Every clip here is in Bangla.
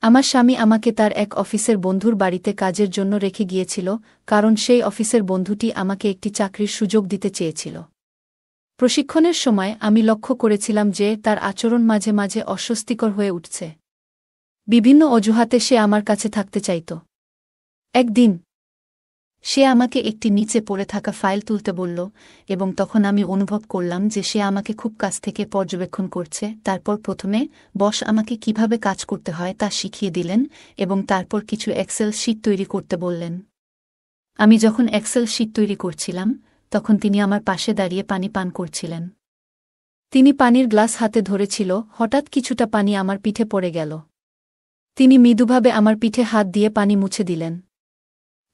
আমার স্বামী আমাকে তার এক অফিসের বন্ধুর বাড়িতে কাজের জন্য রেখে গিয়েছিল, কারণ সেই অফিসের বন্ধুটি আমাকে একটি চাকরির সুযোগ দিতে চেয়েছিল। প্রশিক্ষণের সময় আমি লক্ষ্য করেছিলাম যে তার আচরণ মাঝে মাঝে অস্বস্তিকর হয়ে উঠছে। বিভিন্ন অজুহাতে সে আমার কাছে থাকতে চাইত। একদিন সে আমাকে একটি নিচে পড়ে থাকা ফাইল তুলতে বলল, এবং তখন আমি অনুভব করলাম যে সে আমাকে খুব কাছ থেকে পর্যবেক্ষণ করছে। তারপর প্রথমে বস আমাকে কিভাবে কাজ করতে হয় তা শিখিয়ে দিলেন, এবং তারপর কিছু এক্সেল শিট তৈরি করতে বললেন। আমি যখন এক্সেল শিট তৈরি করছিলাম, তখন তিনি আমার পাশে দাঁড়িয়ে পানি পান করছিলেন। তিনি পানির গ্লাস হাতে ধরেছিল, হঠাৎ কিছুটা পানি আমার পিঠে পড়ে গেল। তিনি মৃদুভাবে আমার পিঠে হাত দিয়ে পানি মুছে দিলেন।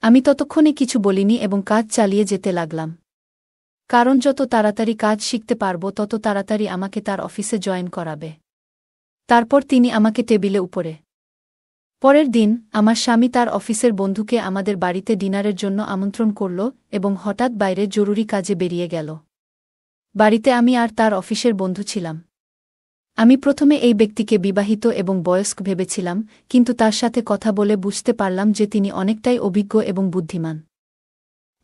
আমি ততক্ষণে কিছু বলিনি এবং কাজ চালিয়ে যেতে লাগলাম, কারণ যত তাড়াতাড়ি কাজ শিখতে পারব তত তাড়াতাড়ি আমাকে তার অফিসে জয়েন করাবে। তারপর তিনি আমাকে টেবিলে উপরে। পরের দিন আমার স্বামী তার অফিসের বন্ধুকে আমাদের বাড়িতে ডিনারের জন্য আমন্ত্রণ করল এবং হঠাৎ বাইরে জরুরি কাজে বেরিয়ে গেল। বাড়িতে আমি আর তার অফিসের বন্ধু ছিলাম। আমি প্রথমে এই ব্যক্তিকে বিবাহিত এবং বয়স্ক ভেবেছিলাম, কিন্তু তার সাথে কথা বলে বুঝতে পারলাম যে তিনি অনেকটাই অভিজ্ঞ এবং বুদ্ধিমান।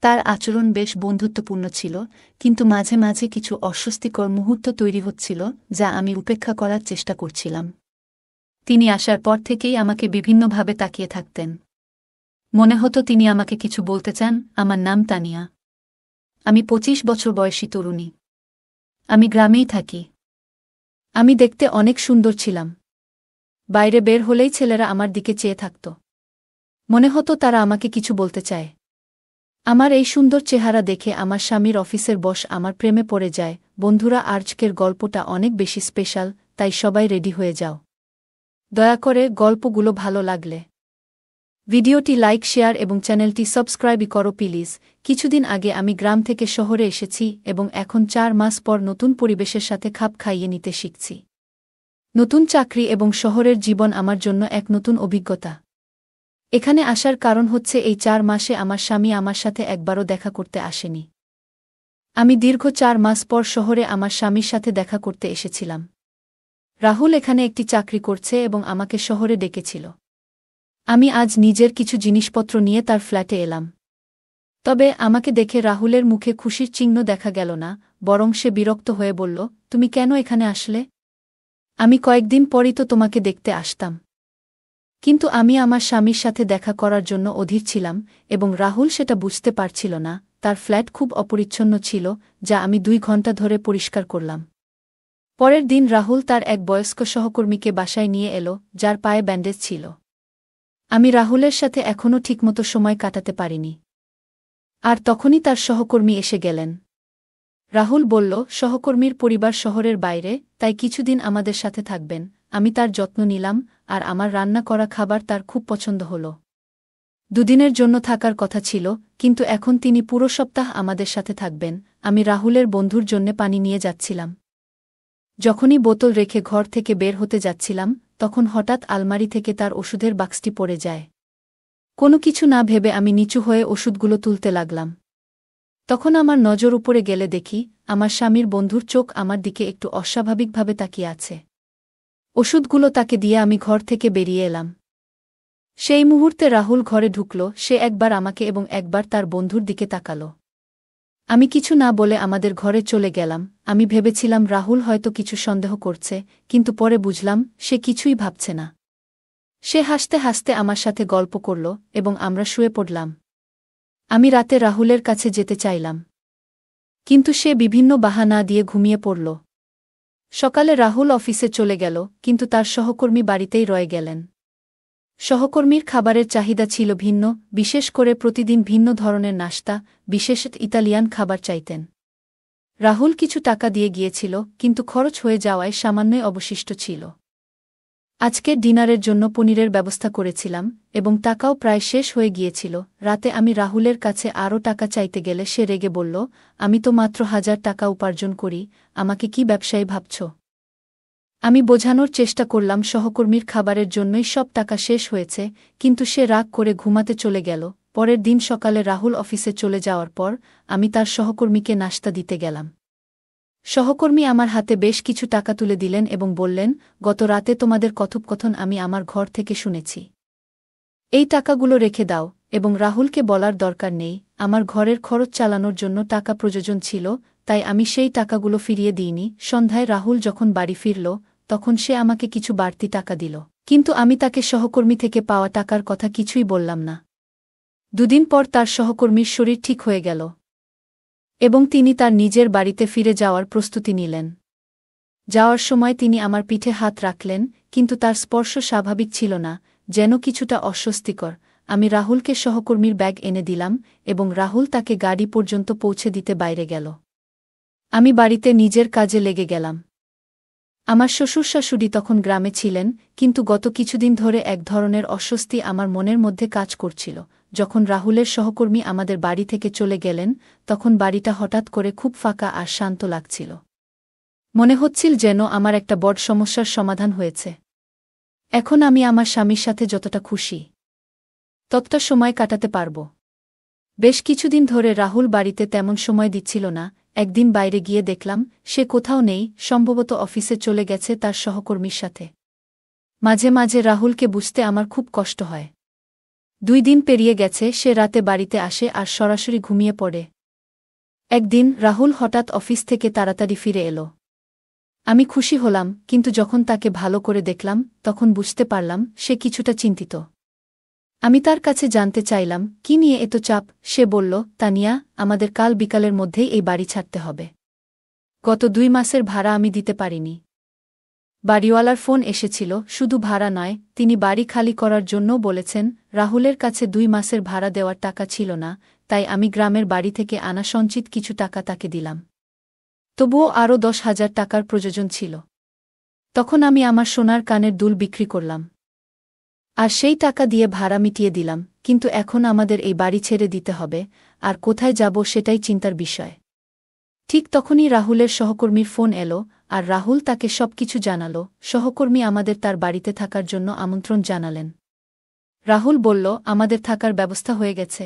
তার আচরণ বেশ বন্ধুত্বপূর্ণ ছিল, কিন্তু মাঝে মাঝে কিছু অস্বস্তিকর মুহূর্ত তৈরি হচ্ছিল যা আমি উপেক্ষা করার চেষ্টা করছিলাম। তিনি আসার পর থেকেই আমাকে বিভিন্নভাবে তাকিয়ে থাকতেন। মনে হতো তিনি আমাকে কিছু বলতে চান। আমার নাম তানিয়া। আমি 25 বছর বয়সী তরুণী। আমি গ্রামেই থাকি। আমি দেখতে অনেক সুন্দর ছিলাম। বাইরে বের হলেই ছেলেরা আমার দিকে চেয়ে থাকত। মনে হতো তারা আমাকে কিছু বলতে চায়। আমার এই সুন্দর চেহারা দেখে আমার স্বামীর অফিসের বস আমার প্রেমে পড়ে যায়। বন্ধুরা, আজকের গল্পটা অনেক বেশি স্পেশাল, তাই সবাই রেডি হয়ে যাও। দয়া করে গল্পগুলো ভালো লাগলে ভিডিওটি লাইক, শেয়ার এবং চ্যানেলটি সাবস্ক্রাইব করো প্লিজ। কিছুদিন আগে আমি গ্রাম থেকে শহরে এসেছি এবং এখন 4 মাস পর নতুন পরিবেশের সাথে খাপ খাইয়ে নিতে শিখছি। নতুন চাকরি এবং শহরের জীবন আমার জন্য এক নতুন অভিজ্ঞতা। এখানে আসার কারণ হচ্ছে এই 4 মাসে আমার স্বামী আমার সাথে একবারও দেখা করতে আসেনি। আমি দীর্ঘ 4 মাস পর শহরে আমার স্বামীর সাথে দেখা করতে এসেছিলাম। রাহুল এখানে একটি চাকরি করছে এবং আমাকে শহরে ডেকেছিল। আমি আজ নিজের কিছু জিনিসপত্র নিয়ে তার ফ্ল্যাটে এলাম। তবে আমাকে দেখে রাহুলের মুখে খুশির চিহ্ন দেখা গেল না, বরং সে বিরক্ত হয়ে বলল, তুমি কেন এখানে আসলে? আমি কয়েকদিন পরই তো তোমাকে দেখতে আসতাম। কিন্তু আমি আমার স্বামীর সাথে দেখা করার জন্য অধীর ছিলাম, এবং রাহুল সেটা বুঝতে পারছিল না। তার ফ্ল্যাট খুব অপরিচ্ছন্ন ছিল, যা আমি 2 ঘন্টা ধরে পরিষ্কার করলাম। পরের দিন রাহুল তার এক বয়স্ক সহকর্মীকে বাসায় নিয়ে এলো, যার পায়ে ব্যান্ডেজ ছিল। আমি রাহুলের সাথে এখনও ঠিকমতো সময় কাটাতে পারিনি। আর তখনই তার সহকর্মী এসে গেলেন। রাহুল বলল, সহকর্মীর পরিবার শহরের বাইরে, তাই কিছুদিন আমাদের সাথে থাকবেন। আমি তার যত্ন নিলাম, আর আমার রান্না করা খাবার তার খুব পছন্দ হল। 2 দিনের জন্য থাকার কথা ছিল, কিন্তু এখন তিনি পুরো সপ্তাহ আমাদের সাথে থাকবেন। আমি রাহুলের বন্ধুর জন্যে পানি নিয়ে যাচ্ছিলাম। যখনই বোতল রেখে ঘর থেকে বের হতে যাচ্ছিলাম, তখন হঠাৎ আলমারি থেকে তার ওষুধের বাক্সটি পড়ে যায়। কোনো কিছু না ভেবে আমি নিচু হয়ে ওষুধগুলো তুলতে লাগলাম। তখন আমার নজর উপরে গেলে দেখি, আমার স্বামীর বন্ধুর চোখ আমার দিকে একটু অস্বাভাবিকভাবে তাকিয়ে আছে। ওষুধগুলো তাকে দিয়ে আমি ঘর থেকে বেরিয়ে এলাম। সেই মুহূর্তে রাহুল ঘরে ঢুকল। সে একবার আমাকে এবং একবার তার বন্ধুর দিকে তাকাল। আমি কিছু না বলে আমাদের ঘরে চলে গেলাম। আমি ভেবেছিলাম রাহুল হয়তো কিছু সন্দেহ করছে, কিন্তু পরে বুঝলাম সে কিছুই ভাবছে না। সে হাসতে হাসতে আমার সাথে গল্প করল এবং আমরা শুয়ে পড়লাম। আমি রাতে রাহুলের কাছে যেতে চাইলাম, কিন্তু সে বিভিন্ন বাহানা দিয়ে ঘুমিয়ে পড়ল। সকালে রাহুল অফিসে চলে গেল, কিন্তু তার সহকর্মী বাড়িতেই রয়ে গেলেন। সহকর্মীর খাবারের চাহিদা ছিল ভিন্ন, বিশেষ করে প্রতিদিন ভিন্ন ধরনের নাশতা, বিশেষ ইতালিয়ান খাবার চাইতেন। রাহুল কিছু টাকা দিয়ে গিয়েছিল, কিন্তু খরচ হয়ে যাওয়ায় সামান্যই অবশিষ্ট ছিল। আজকের ডিনারের জন্য পনিরের ব্যবস্থা করেছিলাম, এবং টাকাও প্রায় শেষ হয়ে গিয়েছিল। রাতে আমি রাহুলের কাছে আরও টাকা চাইতে গেলে সে রেগে বলল, আমি তো মাত্র 1000 টাকা উপার্জন করি, আমাকে কি ব্যবসায়ী ভাবছ? আমি বোঝানোর চেষ্টা করলাম সহকর্মীর খাবারের জন্যই সব টাকা শেষ হয়েছে, কিন্তু সে রাগ করে ঘুমাতে চলে গেল। পরের দিন সকালে রাহুল অফিসে চলে যাওয়ার পর আমি তার সহকর্মীকে নাশতা দিতে গেলাম। সহকর্মী আমার হাতে বেশ কিছু টাকা তুলে দিলেন এবং বললেন, গত রাতে তোমাদের কথোপকথন আমি আমার ঘর থেকে শুনেছি। এই টাকাগুলো রেখে দাও, এবং রাহুলকে বলার দরকার নেই, আমার ঘরের খরচ চালানোর জন্য টাকা প্রয়োজন ছিল, তাই আমি সেই টাকাগুলো ফিরিয়ে দিইনি। সন্ধ্যায় রাহুল যখন বাড়ি ফিরল, তখন সে আমাকে কিছু বাড়তি টাকা দিল, কিন্তু আমি তাকে সহকর্মী থেকে পাওয়া টাকার কথা কিছুই বললাম না। দুদিন পর তার সহকর্মীর শরীর ঠিক হয়ে গেল এবং তিনি তার নিজের বাড়িতে ফিরে যাওয়ার প্রস্তুতি নিলেন। যাওয়ার সময় তিনি আমার পিঠে হাত রাখলেন, কিন্তু তার স্পর্শ স্বাভাবিক ছিল না, যেন কিছুটা অস্বস্তিকর। আমি রাহুলকে সহকর্মীর ব্যাগ এনে দিলাম এবং রাহুল তাকে গাড়ি পর্যন্ত পৌঁছে দিতে বাইরে গেল। আমি বাড়িতে নিজের কাজে লেগে গেলাম। আমার শ্বশুর-শাশুড়ি তখন গ্রামে ছিলেন, কিন্তু গত কিছুদিন ধরে এক ধরনের অস্বস্তি আমার মনের মধ্যে কাজ করছিল। যখন রাহুলের সহকর্মী আমাদের বাড়ি থেকে চলে গেলেন, তখন বাড়িটা হঠাৎ করে খুব ফাঁকা আর শান্ত লাগছিল। মনে হচ্ছিল যেন আমার একটা বড় সমস্যার সমাধান হয়েছে। এখন আমি আমার স্বামীর সাথে যতটা খুশি, ততটা সময় কাটাতে পারব। বেশ কিছুদিন ধরে রাহুল বাড়িতে তেমন সময় দিচ্ছিল না। একদিন বাইরে গিয়ে দেখলাম সে কোথাও নেই, সম্ভবত অফিসে চলে গেছে তার সহকর্মীর সাথে। মাঝে মাঝে রাহুলকে বুঝতে আমার খুব কষ্ট হয়। 2 দিন পেরিয়ে গেছে, সে রাতে বাড়িতে আসে আর সরাসরি ঘুমিয়ে পড়ে। একদিন রাহুল হঠাৎ অফিস থেকে তাড়াতাড়ি ফিরে এলো। আমি খুশি হলাম, কিন্তু যখন তাকে ভালো করে দেখলাম, তখন বুঝতে পারলাম সে কিছুটা চিন্তিত। আমি তার কাছে জানতে চাইলাম, কি নিয়ে এত চাপ? সে বলল, তানিয়া, আমাদের কাল বিকালের মধ্যেই এই বাড়ি ছাড়তে হবে। গত 2 মাসের ভাড়া আমি দিতে পারিনি। বাড়িওয়ালার ফোন এসেছিল, শুধু ভাড়া নয়, তিনি বাড়ি খালি করার জন্যও বলেছেন। রাহুলের কাছে 2 মাসের ভাড়া দেওয়ার টাকা ছিল না, তাই আমি গ্রামের বাড়ি থেকে আনা সঞ্চিত কিছু টাকা তাকে দিলাম। তবুও আরও 10,000 টাকার প্রয়োজন ছিল। তখন আমি আমার সোনার কানের দুল বিক্রি করলাম, আর সেই টাকা দিয়ে ভাড়া মিটিয়ে দিলাম। কিন্তু এখন আমাদের এই বাড়ি ছেড়ে দিতে হবে, আর কোথায় যাব সেটাই চিন্তার বিষয়। ঠিক তখনই রাহুলের সহকর্মীর ফোন এলো, আর রাহুল তাকে সবকিছু জানাল। সহকর্মী আমাদের তার বাড়িতে থাকার জন্য আমন্ত্রণ জানালেন। রাহুল বলল, আমাদের থাকার ব্যবস্থা হয়ে গেছে।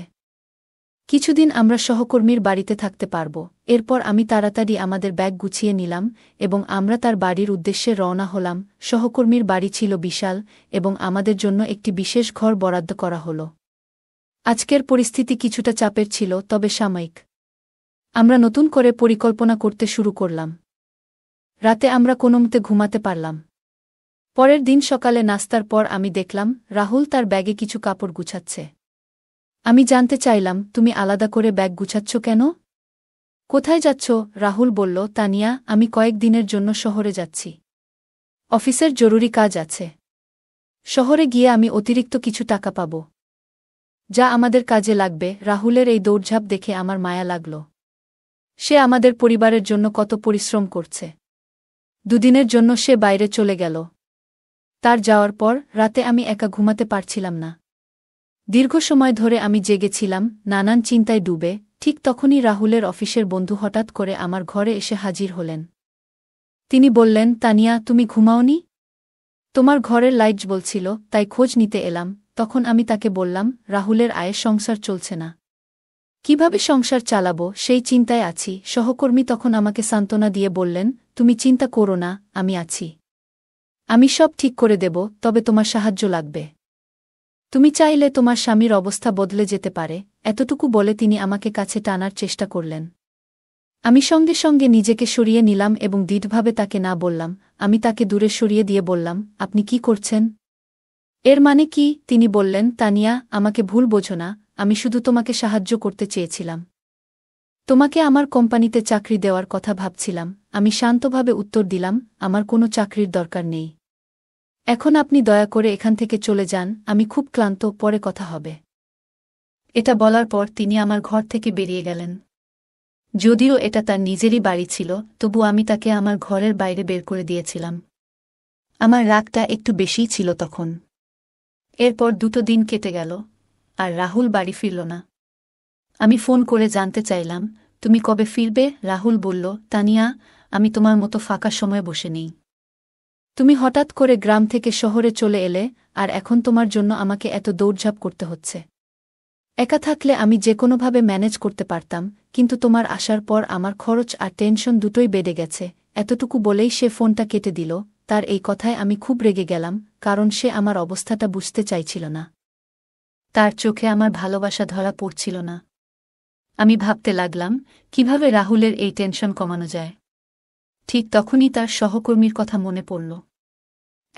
কিছুদিন আমরা সহকর্মীর বাড়িতে থাকতে পারব। এরপর আমি তাড়াতাড়ি আমাদের ব্যাগ গুছিয়ে নিলাম এবং আমরা তার বাড়ির উদ্দেশ্যে রওনা হলাম। সহকর্মীর বাড়ি ছিল বিশাল এবং আমাদের জন্য একটি বিশেষ ঘর বরাদ্দ করা হল। আজকের পরিস্থিতি কিছুটা চাপের ছিল, তবে সাময়িক। আমরা নতুন করে পরিকল্পনা করতে শুরু করলাম। রাতে আমরা কোনোমতে ঘুমাতে পারলাম। পরের দিন সকালে নাস্তার পর আমি দেখলাম রাহুল তার ব্যাগে কিছু কাপড় গুছাচ্ছে। আমি জানতে চাইলাম, তুমি আলাদা করে ব্যাগ গুছাচ্ছ কেন? কোথায় যাচ্ছ? রাহুল বলল, তানিয়া, আমি কয়েকদিনের জন্য শহরে যাচ্ছি। অফিসের জরুরি কাজ আছে। শহরে গিয়ে আমি অতিরিক্ত কিছু টাকা পাব, যা আমাদের কাজে লাগবে। রাহুলের এই দৌড়ঝাঁপ দেখে আমার মায়া লাগল। সে আমাদের পরিবারের জন্য কত পরিশ্রম করছে। 2 দিনের জন্য সে বাইরে চলে গেল। তার যাওয়ার পর রাতে আমি একা ঘুমাতে পারছিলাম না। দীর্ঘ সময় ধরে আমি জেগেছিলাম, নানান চিন্তায় ডুবে। ঠিক তখনই রাহুলের অফিসের বন্ধু হঠাৎ করে আমার ঘরে এসে হাজির হলেন। তিনি বললেন, তানিয়া, তুমি ঘুমাওনি? তোমার ঘরের লাইট জ্বলছিল, তাই খোঁজ নিতে এলাম। তখন আমি তাকে বললাম, রাহুলের আয়ে সংসার চলছে না। কিভাবে সংসার চালাবো সেই চিন্তায় আছি। সহকর্মী তখন আমাকে সান্ত্বনা দিয়ে বললেন, তুমি চিন্তা করো না, আমি আছি। আমি সব ঠিক করে দেব, তবে তোমার সাহায্য লাগবে। তুমি চাইলে তোমার স্বামীর অবস্থা বদলে যেতে পারে। এতটুকু বলে তিনি আমাকে কাছে টানার চেষ্টা করলেন। আমি সঙ্গে সঙ্গে নিজেকে সরিয়ে নিলাম এবং দৃঢ়ভাবে তাকে না বললাম। আমি তাকে দূরে সরিয়ে দিয়ে বললাম, আপনি কি করছেন? এর মানে কি? তিনি বললেন, তানিয়া, আমাকে ভুল বোঝো না, আমি শুধু তোমাকে সাহায্য করতে চেয়েছিলাম। তোমাকে আমার কোম্পানিতে চাকরি দেওয়ার কথা ভাবছিলাম। আমি শান্তভাবে উত্তর দিলাম, আমার কোনো চাকরির দরকার নেই। এখন আপনি দয়া করে এখান থেকে চলে যান, আমি খুব ক্লান্ত, পরে কথা হবে। এটা বলার পর তিনি আমার ঘর থেকে বেরিয়ে গেলেন। যদিও এটা তার নিজেরই বাড়ি ছিল, তবু আমি তাকে আমার ঘরের বাইরে বের করে দিয়েছিলাম। আমার রাগটা একটু বেশিই ছিল তখন। এরপর 2 দিন কেটে গেল, আর রাহুল বাড়ি ফিরল না। আমি ফোন করে জানতে চাইলাম, তুমি কবে ফিরবে? রাহুল বলল, তানিয়া, আমি তোমার মতো ফাঁকা সময় বসে নেই। তুমি হঠাৎ করে গ্রাম থেকে শহরে চলে এলে, আর এখন তোমার জন্য আমাকে এত দৌড়ঝাঁপ করতে হচ্ছে। একা থাকলে আমি যে কোনোভাবে ম্যানেজ করতে পারতাম, কিন্তু তোমার আসার পর আমার খরচ আর টেনশন দুটোই বেড়ে গেছে। এতটুকু বলেই সে ফোনটা কেটে দিল। তার এই কথায় আমি খুব রেগে গেলাম, কারণ সে আমার অবস্থাটা বুঝতে চাইছিল না। তার চোখে আমার ভালোবাসা ধরা পড়ছিল না। আমি ভাবতে লাগলাম কিভাবে রাহুলের এই টেনশন কমানো যায়। ঠিক তখনই তার সহকর্মীর কথা মনে পড়ল।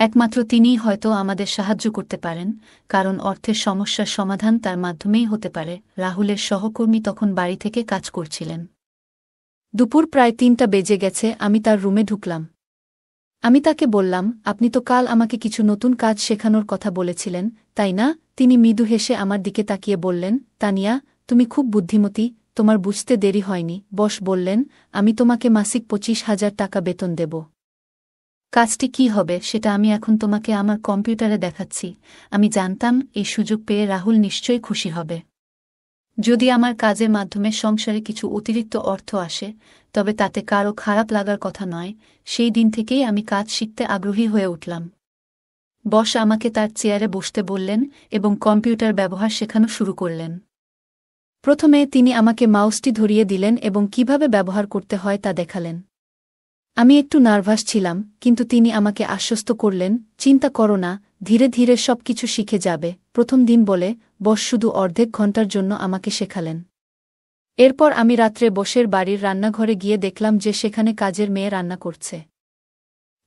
একমাত্র তিনিই হয়তো আমাদের সাহায্য করতে পারেন, কারণ অর্থের সমস্যার সমাধান তার মাধ্যমেই হতে পারে। রাহুলের সহকর্মী তখন বাড়ি থেকে কাজ করছিলেন। দুপুর প্রায় ৩টা বেজে গেছে, আমি তার রুমে ঢুকলাম। আমি তাকে বললাম, আপনি তো কাল আমাকে কিছু নতুন কাজ শেখানোর কথা বলেছিলেন, তাই না? তিনি মৃদু হেসে আমার দিকে তাকিয়ে বললেন, তানিয়া, তুমি খুব বুদ্ধিমতী, তোমার বুঝতে দেরি হয়নি। বস বললেন, আমি তোমাকে মাসিক ২৫,০০০ টাকা বেতন দেব। কাজটি কি হবে সেটা আমি এখন তোমাকে আমার কম্পিউটারে দেখাচ্ছি। আমি জানতাম এই সুযোগ পেয়ে রাহুল নিশ্চয়ই খুশি হবে। যদি আমার কাজের মাধ্যমে সংসারে কিছু অতিরিক্ত অর্থ আসে, তবে তাতে কারও খারাপ লাগার কথা নয়। সেই দিন থেকেই আমি কাজ শিখতে আগ্রহী হয়ে উঠলাম। বস আমাকে তার চেয়ারে বসতে বললেন এবং কম্পিউটার ব্যবহার শেখানো শুরু করলেন। প্রথমে তিনি আমাকে মাউসটি ধরিয়ে দিলেন এবং কিভাবে ব্যবহার করতে হয় তা দেখালেন। আমি একটু নার্ভাস ছিলাম, কিন্তু তিনি আমাকে আশ্বস্ত করলেন, চিন্তা করো না, ধীরে ধীরে সবকিছু শিখে যাবে। প্রথম দিন বলে বস শুধু অর্ধেক ঘন্টার জন্য আমাকে শেখালেন। এরপর আমি রাত্রে বসের বাড়ির রান্নাঘরে গিয়ে দেখলাম যে সেখানে কাজের মেয়ে রান্না করছে।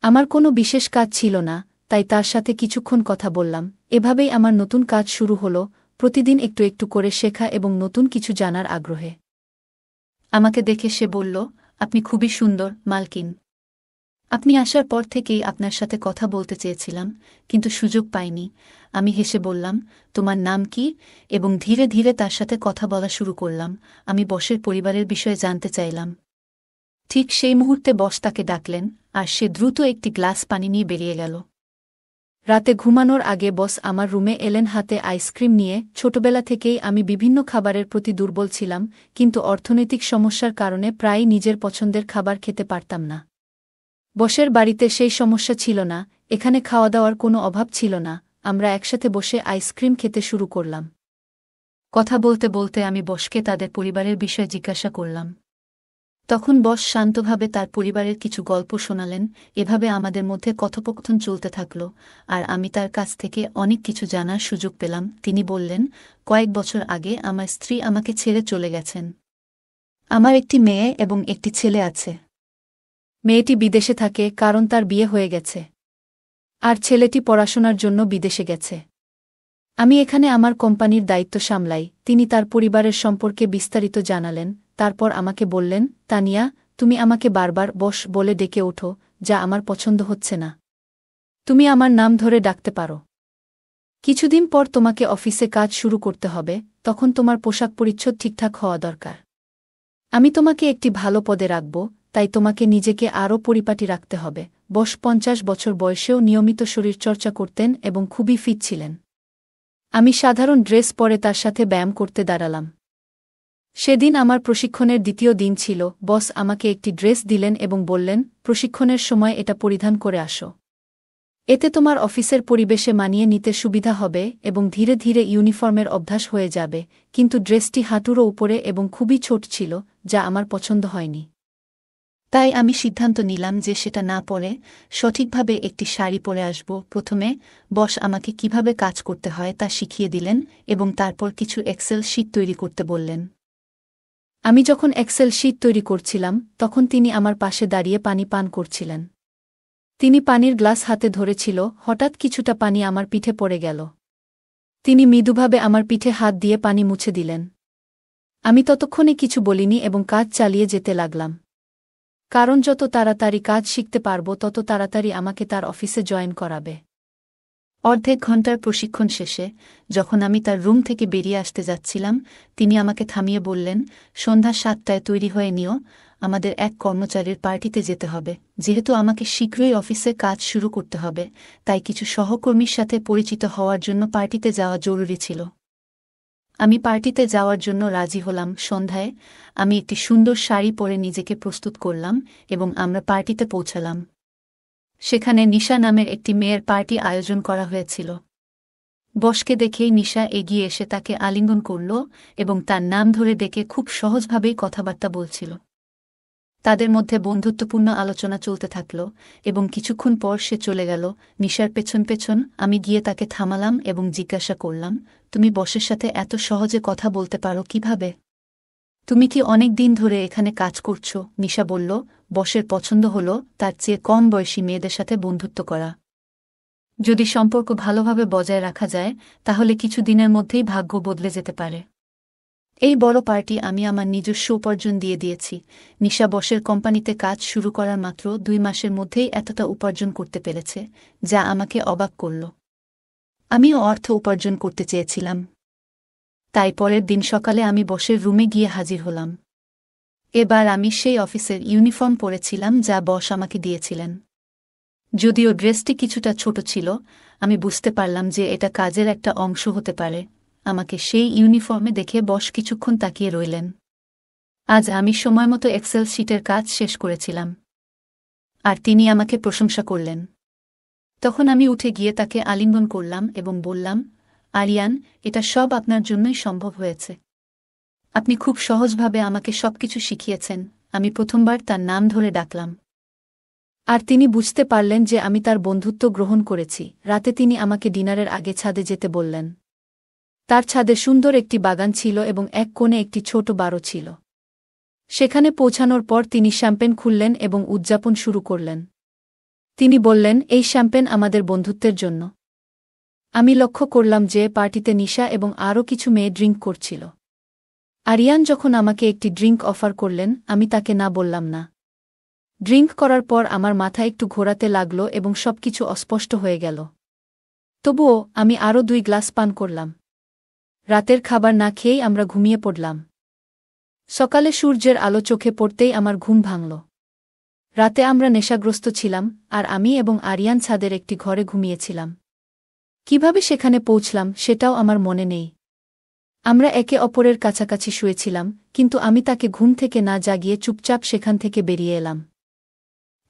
আমার কোনো বিশেষ কাজ ছিল না, তাই তার সাথে কিছুক্ষণ কথা বললাম। এভাবেই আমার নতুন কাজ শুরু হলো, প্রতিদিন একটু একটু করে শেখা এবং নতুন কিছু জানার আগ্রহে। আমাকে দেখে সে বলল, আপনি খুবই সুন্দর, মালকিন। আপনি আসার পর থেকেই আপনার সাথে কথা বলতে চেয়েছিলাম, কিন্তু সুযোগ পাইনি। আমি হেসে বললাম, তোমার নাম কি? এবং ধীরে ধীরে তার সাথে কথা বলা শুরু করলাম। আমি বসের পরিবারের বিষয়ে জানতে চাইলাম। ঠিক সেই মুহূর্তে বস তাকে ডাকলেন, আর সে দ্রুত একটি গ্লাস পানি নিয়ে বেরিয়ে গেল। রাতে ঘুমানোর আগে বস আমার রুমে এলেন হাতে আইসক্রিম নিয়ে। ছোটবেলা থেকেই আমি বিভিন্ন খাবারের প্রতি দুর্বল ছিলাম, কিন্তু অর্থনৈতিক সমস্যার কারণে প্রায়ই নিজের পছন্দের খাবার খেতে পারতাম না। বসের বাড়িতে সেই সমস্যা ছিল না, এখানে খাওয়া দাওয়ার কোনো অভাব ছিল না। আমরা একসাথে বসে আইসক্রিম খেতে শুরু করলাম। কথা বলতে বলতে আমি বসকে তাদের পরিবারের বিষয়ে জিজ্ঞাসা করলাম। তখন বস শান্তভাবে তার পরিবারের কিছু গল্প শোনালেন। এভাবে আমাদের মধ্যে কথোপকথন চলতে থাকল, আর আমি তার কাছ থেকে অনেক কিছু জানার সুযোগ পেলাম। তিনি বললেন, কয়েক বছর আগে আমার স্ত্রী আমাকে ছেড়ে চলে গেছেন। আমার একটি মেয়ে এবং একটি ছেলে আছে। মেয়েটি বিদেশে থাকে, কারণ তার বিয়ে হয়ে গেছে, আর ছেলেটি পড়াশোনার জন্য বিদেশে গেছে। আমি এখানে আমার কোম্পানির দায়িত্ব সামলাই। তিনি তার পরিবারের সম্পর্কে বিস্তারিত জানালেন। তারপর আমাকে বললেন, তানিয়া, তুমি আমাকে বারবার বস বলে ডেকে ওঠো, যা আমার পছন্দ হচ্ছে না। তুমি আমার নাম ধরে ডাকতে পারো। কিছুদিন পর তোমাকে অফিসে কাজ শুরু করতে হবে, তখন তোমার পোশাক পরিচ্ছদ ঠিকঠাক হওয়া দরকার। আমি তোমাকে একটি ভালো পদে রাখব, তাই তোমাকে নিজেকে আরও পরিপাটি রাখতে হবে। বস ৫০ বছর বয়সেও নিয়মিত শরীরচর্চা করতেন এবং খুবই ফিট ছিলেন। আমি সাধারণ ড্রেস পরে তার সাথে ব্যায়াম করতে দাঁড়ালাম। সেদিন আমার প্রশিক্ষণের দ্বিতীয় দিন ছিল। বস আমাকে একটি ড্রেস দিলেন এবং বললেন, প্রশিক্ষণের সময় এটা পরিধান করে আসো। এতে তোমার অফিসের পরিবেশে মানিয়ে নিতে সুবিধা হবে এবং ধীরে ধীরে ইউনিফর্মের অভ্যাস হয়ে যাবে। কিন্তু ড্রেসটি হাঁটুরও উপরে এবং খুবই ছোট ছিল, যা আমার পছন্দ হয়নি। তাই আমি সিদ্ধান্ত নিলাম যে সেটা না পরে সঠিকভাবে একটি শাড়ি পরে আসব। প্রথমে বস আমাকে কিভাবে কাজ করতে হয় তা শিখিয়ে দিলেন এবং তারপর কিছু এক্সেল শীট তৈরি করতে বললেন। আমি যখন এক্সেল শীট তৈরি করছিলাম, তখন তিনি আমার পাশে দাঁড়িয়ে পানি পান করছিলেন। তিনি পানির গ্লাস হাতে ধরেছিল। হঠাৎ কিছুটা পানি আমার পিঠে পড়ে গেল। তিনি মৃদুভাবে আমার পিঠে হাত দিয়ে পানি মুছে দিলেন। আমি ততক্ষণে কিছু বলিনি এবং কাজ চালিয়ে যেতে লাগলাম, কারণ যত তাড়াতাড়ি কাজ শিখতে পারব তত তাড়াতাড়ি আমাকে তার অফিসে জয়েন করাবে। অর্ধেক ঘণ্টার প্রশিক্ষণ শেষে যখন আমি তার রুম থেকে বেরিয়ে আসতে যাচ্ছিলাম, তিনি আমাকে থামিয়ে বললেন, সন্ধ্যা ৭টায় তৈরি হয়ে নিও, আমাদের এক কর্মচারীর পার্টিতে যেতে হবে। যেহেতু আমাকে শীঘ্রই অফিসে কাজ শুরু করতে হবে, তাই কিছু সহকর্মীর সাথে পরিচিত হওয়ার জন্য পার্টিতে যাওয়া জরুরি ছিল। আমি পার্টিতে যাওয়ার জন্য রাজি হলাম। সন্ধ্যায় আমি একটি সুন্দর শাড়ি পরে নিজেকে প্রস্তুত করলাম এবং আমরা পার্টিতে পৌঁছালাম। সেখানে নিশা নামের একটি মেয়ের পার্টি আয়োজন করা হয়েছিল। বসকে দেখেই নিশা এগিয়ে এসে তাকে আলিঙ্গন করল এবং তার নাম ধরে ডেকে খুব সহজভাবেই কথাবার্তা বলছিল। তাদের মধ্যে বন্ধুত্বপূর্ণ আলোচনা চলতে থাকল এবং কিছুক্ষণ পর সে চলে গেল। নিশার পেছন পেছন আমি গিয়ে তাকে থামালাম এবং জিজ্ঞাসা করলাম, তুমি বসের সাথে এত সহজে কথা বলতে পারো কিভাবে? তুমি কি অনেক দিন ধরে এখানে কাজ করছো? নিশা বলল, বসের পছন্দ হল তার চেয়ে কম বয়সী মেয়েদের সাথে বন্ধুত্ব করা। যদি সম্পর্ক ভালোভাবে বজায় রাখা যায় তাহলে কিছু দিনের মধ্যেই ভাগ্য বদলে যেতে পারে। এই বড় পার্টি আমি আমার নিজস্ব উপার্জন দিয়ে দিয়েছি। নিশা বসের কোম্পানিতে কাজ শুরু করার মাত্র 2 মাসের মধ্যেই এতটা উপার্জন করতে পেরেছে, যা আমাকে অবাক করল। আমিও অর্থ উপার্জন করতে চেয়েছিলাম। তাই পরের দিন সকালে আমি বসের রুমে গিয়ে হাজির হলাম। এবার আমি সেই অফিসের ইউনিফর্ম পরেছিলাম যা বস আমাকে দিয়েছিলেন। যদিও ড্রেসটি কিছুটা ছোট ছিল, আমি বুঝতে পারলাম যে এটা কাজের একটা অংশ হতে পারে। আমাকে সেই ইউনিফর্মে দেখে বস কিছুক্ষণ তাকিয়ে রইলেন। আজ আমি সময়মতো এক্সেল শিটের কাজ শেষ করেছিলাম, আর তিনি আমাকে প্রশংসা করলেন। তখন আমি উঠে গিয়ে তাকে আলিঙ্গন করলাম এবং বললাম, আরিয়ান, এটা সব আপনার জন্যই সম্ভব হয়েছে। আপনি খুব সহজভাবে আমাকে সবকিছু শিখিয়েছেন। আমি প্রথমবার তার নাম ধরে ডাকলাম, আর তিনি বুঝতে পারলেন যে আমি তার বন্ধুত্ব গ্রহণ করেছি। রাতে তিনি আমাকে ডিনারের আগে ছাদে যেতে বললেন। তার ছাদে সুন্দর একটি বাগান ছিল এবং এক কোণে একটি ছোট বারো ছিল। সেখানে পৌঁছানোর পর তিনি শ্যাম্পেন খুললেন এবং উদযাপন শুরু করলেন। তিনি বললেন, এই শ্যাম্পেন আমাদের বন্ধুত্বের জন্য। আমি লক্ষ্য করলাম যে পার্টিতে নিশা এবং আরও কিছু মেয়ে ড্রিঙ্ক করছিল। আরিয়ান যখন আমাকে একটি ড্রিঙ্ক অফার করলেন, আমি তাকে না বললাম না। ড্রিঙ্ক করার পর আমার মাথা একটু ঘোরাতে লাগল এবং সবকিছু অস্পষ্ট হয়ে গেল। তবুও আমি আরও 2 গ্লাস পান করলাম। রাতের খাবার না খেয়েই আমরা ঘুমিয়ে পড়লাম। সকালে সূর্যের আলো চোখে পড়তেই আমার ঘুম ভাঙল। রাতে আমরা নেশাগ্রস্ত ছিলাম, আর আমি এবং আরিয়ান ছাদের একটি ঘরে ঘুমিয়েছিলাম। কিভাবে সেখানে পৌঁছলাম সেটাও আমার মনে নেই। আমরা একে অপরের কাছাকাছি শুয়েছিলাম, কিন্তু আমি তাকে ঘুম থেকে না জাগিয়ে চুপচাপ সেখান থেকে বেরিয়ে এলাম।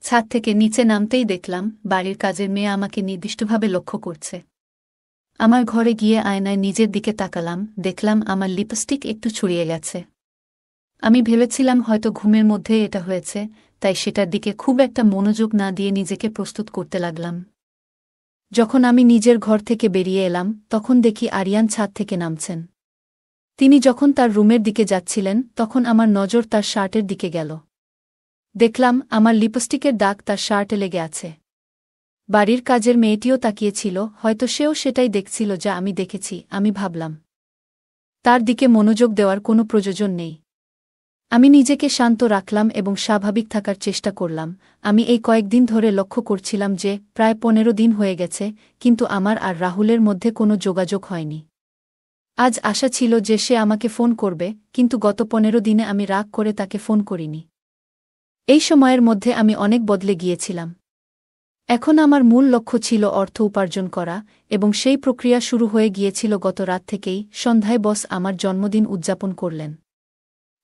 ছাদ থেকে নিচে নামতেই দেখলাম বাড়ির কাজের মেয়ে আমাকে নির্দিষ্টভাবে লক্ষ্য করছে। আমার ঘরে গিয়ে আয়নায় নিজের দিকে তাকালাম, দেখলাম আমার লিপস্টিক একটু ছড়িয়ে গেছে। আমি ভেবেছিলাম হয়তো ঘুমের মধ্যে এটা হয়েছে, তাই সেটার দিকে খুব একটা মনোযোগ না দিয়ে নিজেকে প্রস্তুত করতে লাগলাম। যখন আমি নিজের ঘর থেকে বেরিয়ে এলাম তখন দেখি আরিয়ান ছাদ থেকে নামছেন। তিনি যখন তার রুমের দিকে যাচ্ছিলেন তখন আমার নজর তার শার্টের দিকে গেল। দেখলাম আমার লিপস্টিকের দাগ তার শার্টে লেগে আছে। বাড়ির কাজের মেয়েটিও তাকিয়েছিল, হয়তো সেও সেটাই দেখছিল যা আমি দেখেছি। আমি ভাবলাম, তার দিকে মনোযোগ দেওয়ার কোনো প্রয়োজন নেই। আমি নিজেকে শান্ত রাখলাম এবং স্বাভাবিক থাকার চেষ্টা করলাম। আমি এই কয়েকদিন ধরে লক্ষ্য করছিলাম যে প্রায় 15 দিন হয়ে গেছে, কিন্তু আমার আর রাহুলের মধ্যে কোনো যোগাযোগ হয়নি। আজ আশা ছিল যে সে আমাকে ফোন করবে, কিন্তু গত 15 দিনে আমি রাগ করে তাকে ফোন করিনি। এই সময়ের মধ্যে আমি অনেক বদলে গিয়েছিলাম। এখন আমার মূল লক্ষ্য ছিল অর্থ উপার্জন করা, এবং সেই প্রক্রিয়া শুরু হয়ে গিয়েছিল গত রাত থেকেই। সন্ধ্যায় বস আমার জন্মদিন উদযাপন করলেন।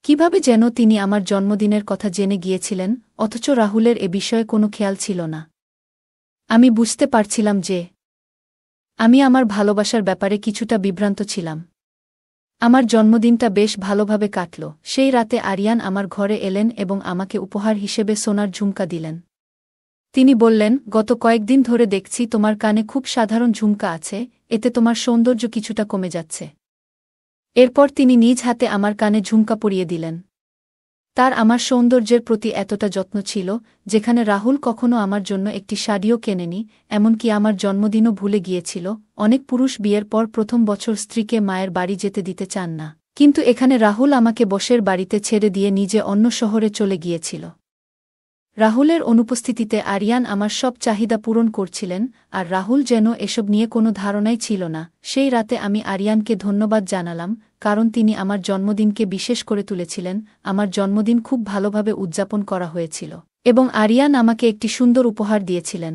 কিভাবে যেন তিনি আমার জন্মদিনের কথা জেনে গিয়েছিলেন, অথচ রাহুলের এ বিষয়ে কোনো খেয়াল ছিল না। আমি বুঝতে পারছিলাম যে আমি আমার ভালোবাসার ব্যাপারে কিছুটা বিভ্রান্ত ছিলাম। আমার জন্মদিনটা বেশ ভালোভাবে কাটল। সেই রাতে আরিয়ান আমার ঘরে এলেন এবং আমাকে উপহার হিসেবে সোনার ঝুমকা দিলেন। তিনি বললেন, গত কয়েকদিন ধরে দেখছি তোমার কানে খুব সাধারণ ঝুমকা আছে, এতে তোমার সৌন্দর্য কিছুটা কমে যাচ্ছে। এরপর তিনি নিজ হাতে আমার কানে ঝুমকা পরিয়ে দিলেন। তার আমার সৌন্দর্যের প্রতি এতটা যত্ন ছিল, যেখানে রাহুল কখনো আমার জন্য একটি শাড়িও কেনেনি, এমনকি আমার জন্মদিনও ভুলে গিয়েছিল। অনেক পুরুষ বিয়ের পর প্রথম বছর স্ত্রীকে মায়ের বাড়ি যেতে দিতে চান না, কিন্তু এখানে রাহুল আমাকে বসের বাড়িতে ছেড়ে দিয়ে নিজে অন্য শহরে চলে গিয়েছিল। রাহুলের অনুপস্থিতিতে আরিয়ান আমার সব চাহিদা পূরণ করছিলেন, আর রাহুল যেন এসব নিয়ে কোনো ধারণাই ছিল না। সেই রাতে আমি আরিয়ানকে ধন্যবাদ জানালাম, কারণ তিনি আমার জন্মদিনকে বিশেষ করে তুলেছিলেন। আমার জন্মদিন খুব ভালোভাবে উদযাপন করা হয়েছিল, এবং আরিয়ান আমাকে একটি সুন্দর উপহার দিয়েছিলেন।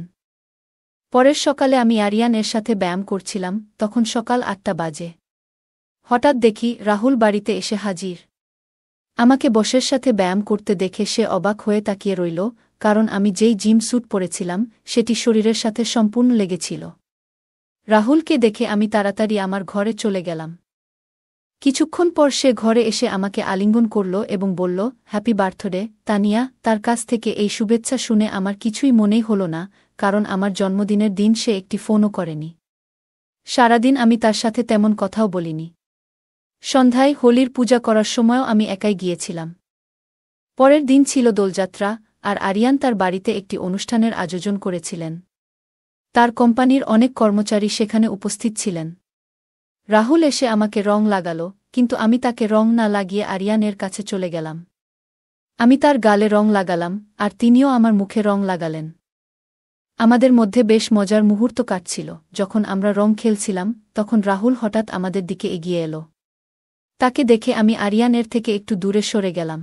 পরের সকালে আমি আরিয়ান এর সাথে ব্যায়াম করছিলাম, তখন সকাল 8টা বাজে। হঠাৎ দেখি রাহুল বাড়িতে এসে হাজির। আমাকে বসের সাথে ব্যায়াম করতে দেখে সে অবাক হয়ে তাকিয়ে রইল, কারণ আমি যেই জিম স্যুট পরেছিলাম সেটি শরীরের সাথে সম্পূর্ণ লেগেছিল। রাহুলকে দেখে আমি তাড়াতাড়ি আমার ঘরে চলে গেলাম। কিছুক্ষণ পর সে ঘরে এসে আমাকে আলিঙ্গন করল এবং বলল, হ্যাপি বার্থডে তানিয়া। তার কাছ থেকে এই শুভেচ্ছা শুনে আমার কিছুই মনেই হল না, কারণ আমার জন্মদিনের দিন সে একটি ফোনও করেনি। সারাদিন আমি তার সাথে তেমন কথাও বলিনি। সন্ধ্যায় হোলির পূজা করার সময়ও আমি একাই গিয়েছিলাম। পরের দিন ছিল দোলযাত্রা, আর আরিয়ান তার বাড়িতে একটি অনুষ্ঠানের আয়োজন করেছিলেন। তার কোম্পানির অনেক কর্মচারী সেখানে উপস্থিত ছিলেন। রাহুল এসে আমাকে রং লাগালো, কিন্তু আমি তাকে রং না লাগিয়ে আরিয়ানের কাছে চলে গেলাম। আমি তার গালে রং লাগালাম, আর তিনিও আমার মুখে রং লাগালেন। আমাদের মধ্যে বেশ মজার মুহূর্ত কাটছিল। যখন আমরা রং খেলছিলাম, তখন রাহুল হঠাৎ আমাদের দিকে এগিয়ে এলো। তাকে দেখে আমি আরিয়ানের থেকে একটু দূরে সরে গেলাম।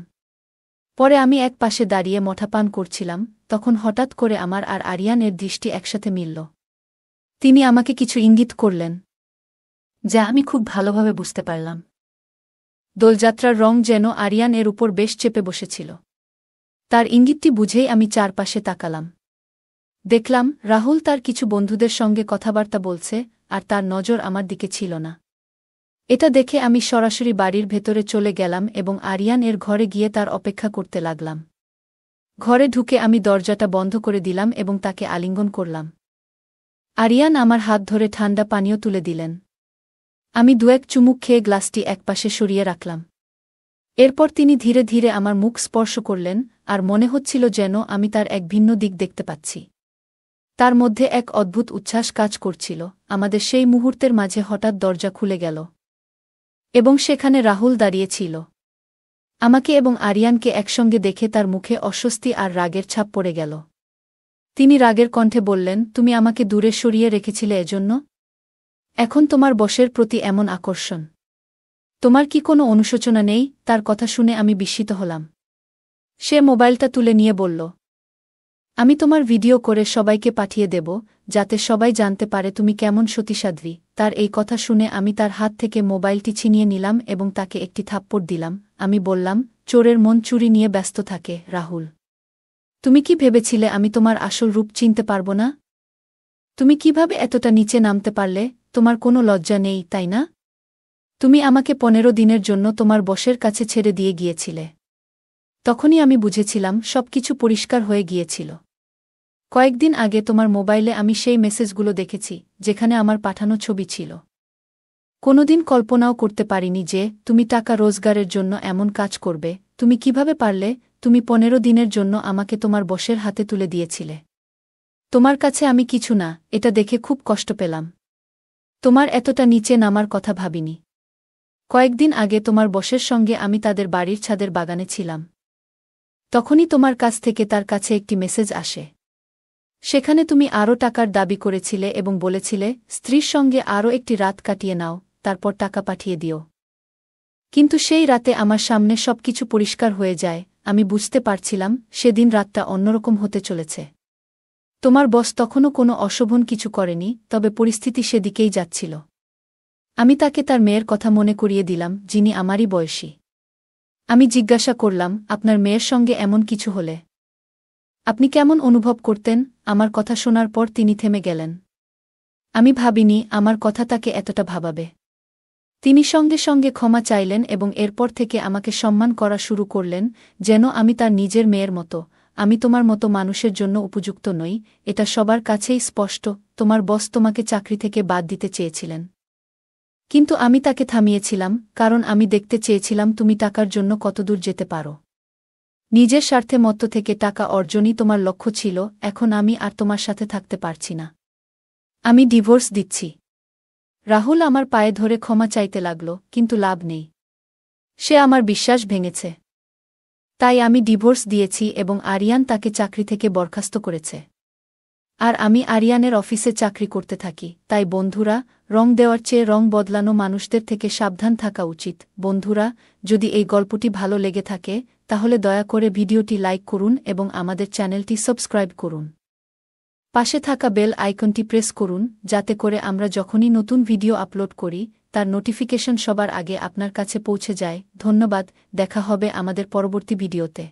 পরে আমি এক পাশে দাঁড়িয়ে মঠা পান করছিলাম, তখন হঠাৎ করে আমার আর আরিয়ানের দৃষ্টি একসাথে মিলল। তিনি আমাকে কিছু ইঙ্গিত করলেন, যা আমি খুব ভালোভাবে বুঝতে পারলাম। দোলযাত্রার রং যেন আরিয়ান এর উপর বেশ চেপে বসেছিল। তার ইঙ্গিতটি বুঝেই আমি চারপাশে তাকালাম। দেখলাম রাহুল তার কিছু বন্ধুদের সঙ্গে কথাবার্তা বলছে, আর তার নজর আমার দিকে ছিল না। এটা দেখে আমি সরাসরি বাড়ির ভেতরে চলে গেলাম এবং আরিয়ান এর ঘরে গিয়ে তার অপেক্ষা করতে লাগলাম। ঘরে ঢুকে আমি দরজাটা বন্ধ করে দিলাম এবং তাকে আলিঙ্গন করলাম। আরিয়ান আমার হাত ধরে ঠান্ডা পানীয় তুলে দিলেন। আমি দুয়েক চুমুক খেয়ে গ্লাসটি একপাশে সরিয়ে রাখলাম। এরপর তিনি ধীরে ধীরে আমার মুখ স্পর্শ করলেন, আর মনে হচ্ছিল যেন আমি তার এক ভিন্ন দিক দেখতে পাচ্ছি। তার মধ্যে এক অদ্ভুত উচ্ছ্বাস কাজ করছিল। আমাদের সেই মুহূর্তের মাঝে হঠাৎ দরজা খুলে গেল এবং সেখানে রাহুল দাঁড়িয়ে ছিল। আমাকে এবং আরিয়ানকে একসঙ্গে দেখে তার মুখে অস্বস্তি আর রাগের ছাপ পড়ে গেল। তিনি রাগের কণ্ঠে বললেন, তুমি আমাকে দূরে সরিয়ে রেখেছিলে এজন্য? এখন তোমার বসের প্রতি এমন আকর্ষণ? তোমার কি কোনো অনুশোচনা নেই? তার কথা শুনে আমি বিস্মিত হলাম। সে মোবাইলটা তুলে নিয়ে বলল, আমি তোমার ভিডিও করে সবাইকে পাঠিয়ে দেব, যাতে সবাই জানতে পারে তুমি কেমন সতীসাধ্বী। তার এই কথা শুনে আমি তার হাত থেকে মোবাইলটি ছিনিয়ে নিলাম এবং তাকে একটি থাপ্পড় দিলাম। আমি বললাম, চোরের মন চুরি নিয়ে ব্যস্ত থাকে রাহুল। তুমি কি ভেবেছিলে আমি তোমার আসল রূপ চিনতে পারব না? তুমি কিভাবে এতটা নিচে নামতে পারলে? তোমার কোনো লজ্জা নেই, তাই না? তুমি আমাকে 15 দিনের জন্য তোমার বসের কাছে ছেড়ে দিয়ে গিয়েছিলে। তখনই আমি বুঝেছিলাম সবকিছু পরিষ্কার হয়ে গিয়েছিল। কয়েকদিন আগে তোমার মোবাইলে আমি সেই মেসেজগুলো দেখেছি, যেখানে আমার পাঠানো ছবি ছিল। কোনোদিন কল্পনাও করতে পারিনি যে তুমি টাকা রোজগারের জন্য এমন কাজ করবে। তুমি কিভাবে পারলে? তুমি 15 দিনের জন্য আমাকে তোমার বসের হাতে তুলে দিয়েছিলে। তোমার কাছে আমি কিছু না, এটা দেখে খুব কষ্ট পেলাম। তোমার এতটা নিচে নামার কথা ভাবিনি। কয়েকদিন আগে তোমার বসের সঙ্গে আমি তাদের বাড়ির ছাদের বাগানে ছিলাম। তখনই তোমার কাছ থেকে তার কাছে একটি মেসেজ আসে। সেখানে তুমি আরও টাকার দাবি করেছিলে এবং বলেছিলে স্ত্রীর সঙ্গে আরও একটি রাত কাটিয়ে নাও, তারপর টাকা পাঠিয়ে দিও। কিন্তু সেই রাতে আমার সামনে সবকিছু পরিষ্কার হয়ে যায়। আমি বুঝতে পারছিলাম সেদিন রাতটা অন্যরকম হতে চলেছে। তোমার বস তখনও কোনো অশোভন কিছু করেনি, তবে পরিস্থিতি সেদিকেই যাচ্ছিল। আমি তাকে তার মেয়ের কথা মনে করিয়ে দিলাম, যিনি আমারই বয়সী। আমি জিজ্ঞাসা করলাম, আপনার মেয়ের সঙ্গে এমন কিছু হলে আপনি কেমন অনুভব করতেন? আমার কথা শোনার পর তিনি থেমে গেলেন। আমি ভাবিনি আমার কথা তাকে এতটা ভাবাবে। তিনি সঙ্গে সঙ্গে ক্ষমা চাইলেন এবং এরপর থেকে আমাকে সম্মান করা শুরু করলেন, যেন আমি তার নিজের মেয়ের মতো। আমি তোমার মতো মানুষের জন্য উপযুক্ত নই, এটা সবার কাছেই স্পষ্ট। তোমার বস তোমাকে চাকরি থেকে বাদ দিতে চেয়েছিলেন, কিন্তু আমি তাকে থামিয়েছিলাম, কারণ আমি দেখতে চেয়েছিলাম তুমি টাকার জন্য কতদূর যেতে পারো। নিজের স্বার্থে মত্ত থেকে টাকা অর্জনই তোমার লক্ষ্য ছিল। এখন আমি আর তোমার সাথে থাকতে পারছি না। আমি ডিভোর্স দিচ্ছি। রাহুল আমার পায়ে ধরে ক্ষমা চাইতে লাগল, কিন্তু লাভ নেই। সে আমার বিশ্বাস ভেঙেছে। তাই আমি ডিভোর্স দিয়েছি এবং আরিয়ান তাকে চাকরি থেকে বরখাস্ত করেছে। আর আমি আরিয়ানের অফিসে চাকরি করতে থাকি। তাই বন্ধুরা, রং দেওয়ার চেয়ে রং বদলানো মানুষদের থেকে সাবধান থাকা উচিত। বন্ধুরা, যদি এই গল্পটি ভালো লেগে থাকে, তাহলে দয়া করে ভিডিওটি লাইক করুন এবং আমাদের চ্যানেলটি সাবস্ক্রাইব করুন। পাশে থাকা বেল আইকনটি প্রেস করুন, যাতে করে আমরা যখনই নতুন ভিডিও আপলোড করি, তার নোটিফিকেশন সবার আগে আপনার কাছে পৌঁছে যায়। ধন্যবাদ, দেখা হবে আমাদের পরবর্তী ভিডিওতে।